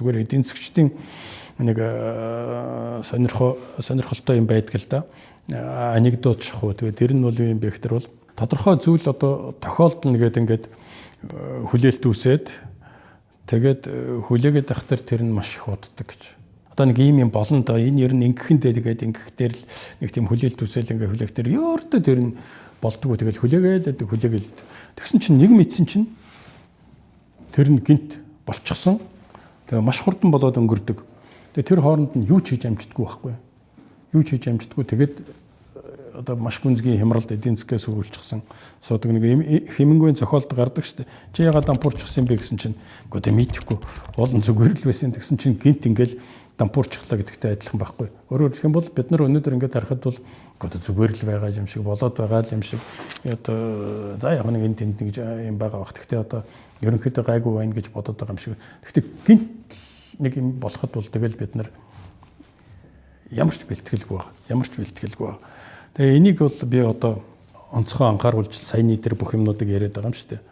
Зүгээр эдийн засгчдын нэг сонирхолтой юм байдаг л да. Анекдот шахуу. Тэгээд тэр нь бол юу юм бэ гэхээр бол тодорхой зүйл одоо тохиолдол нэгээд ингээд хүлээлт үүсээд тэгээд хүлээгээд ахтар тэр нь маш их уддаг гэж. Одоо нэг ийм юм болно да. Энэ ер нь ингэхэндээ тэгээд ингэхтэр л нэг тийм хүлээлт үүсэл ингээд хүлээгтэр ёордоо тэр нь болдгоо тэгэл хүлээгээл тэгсэн чинь нэг мэдсэн чинь тэр нь гинт болчихсон. Тэгээ маш хурдан болоод өнгөрдөг. Тэгээ тэр хооронд нь юу ч хийж амждаггүй байхгүй. Юу ч хийж амждаггүй. Тэгээд одоо маш гүнзгий хямралд эдийн засгээс үргэлжчихсэн. Суудаг нэг хэмэнгуйн зохиолд гардаг штэ. Чи ягаад дампуурчихсан бэ гэсэн чинь үгүй тэ мэдхгүй. Олон зүгээр л байсан гэсэн чинь гинт ингээл дампуурчихлаа гэдэгтэй адилхан байхгүй. Өөрөөр хэлэх юм бол бид нар өнөөдөр ингээд харахад бол үгүй зүгээр л байгаа юм шиг болоод байгаа юм шиг. Одоо за яг нэг энэ тэнд нэг юм байгаа бах. Гэхдээ одоо ерөнхийдөө гайгүй байна гэж бодоод байгаа юм шиг. Гэхдээ гинт нэг юм болоход бол тэгэл бид нар ямар ч бэлтгэлгүй байгаа. Тэгээ энийг бол би одоо онцгой анхааруулж саяны тэр бүх юмнуудыг яриад байгаа юм шүү дээ.